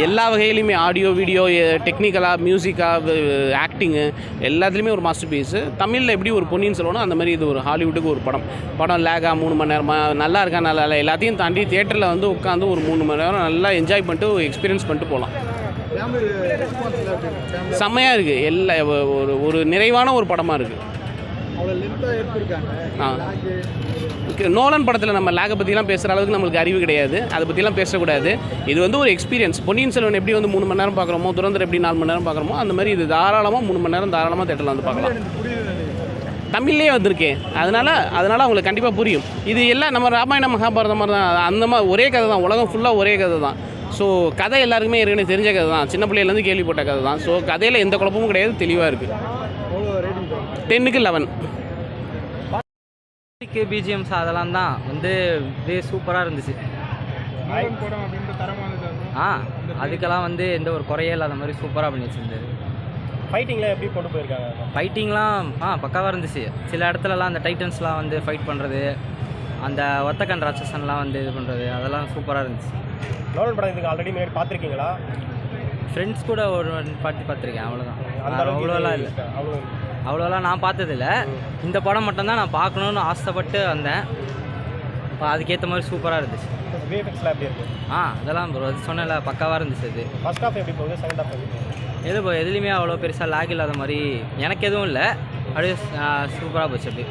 எல்லா வகையிலையுமே audio video டெக்னிக்கலாக மியூசிக்காக acting எல்லாத்துலேயுமே ஒரு மாஸ்டர் பீஸு. தமிழில் எப்படி ஒரு பொன்னியின் செல்வனோ அந்த மாதிரி இது ஒரு ஹாலிவுட்டுக்கு ஒரு படம் லேகா 3 மணி நேரமாக நல்லா இருக்கா நல்லா இல்லை எல்லாத்தையும் தாண்டி தியேட்டரில் வந்து உட்காந்து ஒரு 3 மணி நேரம் நல்லா என்ஜாய் பண்ணிட்டு எக்ஸ்பீரியன்ஸ் பண்ணிட்டு போகலாம். செம்மையாக இருக்குது. ஒரு நிறைவான ஒரு படமாக இருக்குது. நோலன் படத்தில் நம்ம லேகை பற்றிலாம் பேசுகிற அளவுக்கு நம்மளுக்கு அறிவு கிடையாது. அதை பற்றிலாம் பேசக்கூடாது. இது வந்து ஒரு எக்ஸ்பீரியன்ஸ். பொன்னியின் செல்வன் எப்படி வந்து 3 மணி நேரம் பார்க்குறோமோ, துரந்தர் எப்படி 4 மணி நேரம் பார்க்குறோமோ, அந்த மாதிரி இது தாராளமாக 3 மணி நேரம் தாராளமாக தேட்டரில் வந்து பார்க்கலாம். தமிழ்லேயே வந்திருக்கேன், அதனால் அவங்களுக்கு கண்டிப்பாக புரியும். இது எல்லாம் நம்ம ராமாயண மகாபாரதம் மாதிரி தான். அந்த மாதிரி ஒரே கதை தான், உலகம் ஃபுல்லாக ஒரே கதை தான். ஸோ கதை எல்லாருக்குமே ஏற்கனவே தெரிஞ்ச கதை தான், சின்ன பிள்ளையிலேருந்து கேள்விப்பட்ட கதை தான். ஸோ கதையில் எந்த குழப்பமும் கிடையாது, தெளிவாக இருக்குது. 10க்கு 11. பிஜிஎம்ஸ் அதெல்லாம் தான் வந்து இதே சூப்பராக இருந்துச்சு. அதுக்கெல்லாம் வந்து எந்த ஒரு குறையே இல்லாத மாதிரி சூப்பராக பண்ணி வச்சுருந்தது. ஃபைட்டிங்லாம் எப்படி கொண்டு போயிருக்காங்க? ஃபைட்டிங்லாம் பக்காவாக இருந்துச்சு. சில இடத்துலலாம் அந்த டைட்டன்ஸ்லாம் வந்து ஃபைட் பண்ணுறது, அந்த ஒத்தக்கன் ராட்சசன்லாம் வந்து இது பண்ணுறது, அதெல்லாம் சூப்பராக இருந்துச்சு. நோலன் படம் இதுக்கு ஆல்ரெடி முன்னாடி பார்த்துருக்கீங்களா? ஃப்ரெண்ட்ஸ் கூட ஒரு பார்த்துருக்கேன், அவ்வளோதான். அவ்வளோலாம் இல்லை, அவ்வளோலாம் நான் பார்த்ததில்ல. இந்த படம் மட்டும்தான் நான் பார்க்கணுன்னு ஆசைப்பட்டு வந்தேன். அதுக்கேற்ற மாதிரி சூப்பராக இருந்துச்சு. விஎஃப்எக்ஸ்லாம் எப்படி இருக்குது? அதெல்லாம் ப்ரோ அது சொன்னல பக்காவாக இருந்துச்சு. அது ஃபர்ஸ்ட் ஹாஃப் எப்படி போகுது, செகண்ட் ஹாஃப் எப்படி போகுது? எதுலேயுமே அவ்வளோ பெருசாக லேக் இல்லாத மாதிரி எனக்கு எதுவும் இல்லை. அப்படியே சூப்பராக போச்சு. அப்படி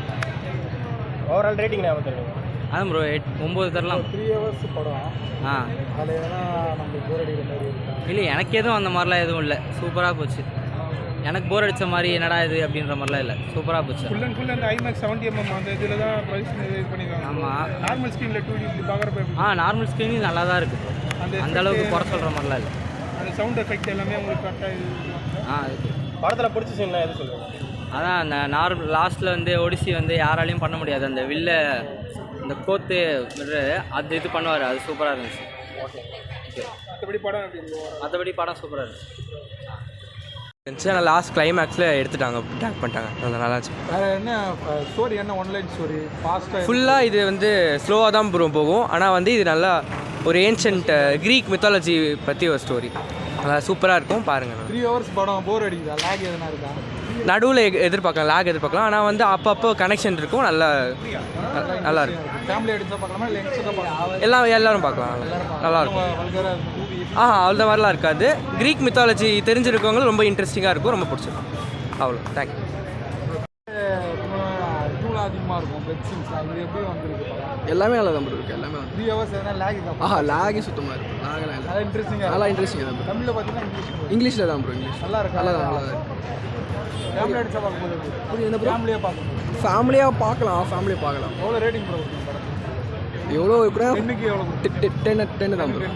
ஓவரால் ரேட்டிங் நான் தருவேன். அதான் ப்ரோ 9 தரலாம். 3 ஹவர்ஸ் படம். அதில் எதனா நம்மளுக்கு போர் அடிக்கிற மாதிரி இருக்கா? இல்லை, எனக்கு எதுவும் அந்த மாதிரிலாம் எதுவும் இல்லை. சூப்பராக போச்சு. எனக்கு போர் அடித்த மாதிரி என்னடா இது அப்படின்ற மாதிரிலாம் இல்லை, சூப்பராக போச்சு. ஃபுல் அண்ட் ஃபுல் அந்த ஐமேக்ஸ் 70mm அந்த இதில் தான் ப்ரைஸ் இது பண்ணியிருக்காங்க. ஆமாம், நார்மல் ஸ்க்ரீனில் 2D இப்படி பார்க்குறப்ப நார்மல் ஸ்க்ரீனிங் நல்லா தான் இருக்குது. அந்த அளவுக்கு குறை சொல்கிற மாதிரிலாம் இல்லை. அந்த சவுண்ட் எஃபெக்ட் எல்லாமே உங்களுக்கு கரெக்டாக இருக்குது. படத்தில் பிடிச்ச சீன்லாம் எது சொல்லுங்கள்? அதான் அந்த நார்மல் லாஸ்ட்டில் வந்து ஒடிசி வந்து யாராலையும் பண்ண முடியாது. அந்த வில்ல இந்த கோத்து அது இது பண்ணுவார், அது சூப்பராக இருந்துச்சு. மற்றபடி படம் சூப்பராக இருந்துச்சு. ஆனால் லாஸ்ட் கிளைமேக்ஸில் எடுத்துட்டாங்க, ட்ராக் பண்ணிட்டாங்க. அது நல்லா இருந்துச்சு. வேறு என்ன ஸ்டோரி, என்ன ஒன்லைன் ஸ்டோரி? ஃபாஸ்ட்டாக ஃபுல்லாக இது வந்து ஸ்லோவாக தான் போகும். ஆனால் வந்து இது நல்லா ஒரு ஏன்ஷண்ட் க்ரீக் மித்தாலஜி பற்றி ஒரு ஸ்டோரி. நல்லா சூப்பராக இருக்கும், பாருங்கள். 3 ஹவர்ஸ் படம் போர் அடிக்குதா? லேக் எதுனா இருக்கா? நடுவில் எதிர்பார்க்கலாம், லேக் எதிர்பார்க்கலாம். ஆனால் வந்து அப்பப்போ கனெக்ஷன் இருக்கும், நல்லா இருக்கும். ஃபேமிலி அடிச்சா பார்க்கலாமா இல்லை யங்ஸ்டர்ஸாக பார்க்கலாம்? எல்லோரும் பார்க்கலாம், நல்லாயிருக்கும். அவ்வளோ மாதிரிலாம் இருக்காது. க்ரீக் மித்தாலஜி தெரிஞ்சிருக்கவங்களும் ரொம்ப இன்ட்ரெஸ்டிங்காக இருக்கும், ரொம்ப பிடிச்சிருக்கும். அவ்வளோ, தேங்க்யூ. அதிகமாக இருக்கும் வெப் சீன்ஸ், அது எப்படி வந்துருக்கு? எல்லாமே நல்லா தான் இருக்குது. எல்லாமே 3 ஹவர்ஸ் எதனா லேக் இருக்கா? லேகே சுத்தமாக இருக்கும். நல்லா இன்ட்ரெஸ்டிங்காக, நல்லா இன்ட்ரெஸ்டிங்காக தான். தமிழில் பார்த்தீங்கன்னா இங்கிலீஷில் தான் ப்ரோ. இங்கிலீஷ் நல்லா இருக்கு. நல்லா இருக்கு. ஃபேமிலி அடிச்சா பார்க்கும்போது என்ன ஃபேமிலியாக பார்க்கணும். ஃபேமிலியாக பார்க்கலாம். எவ்வளோ ரேட்டிங் ப்ரோ படம்? எவ்வளோ கூட 10க்கு எவ்வளோ? 10 தான் ப்ரோ.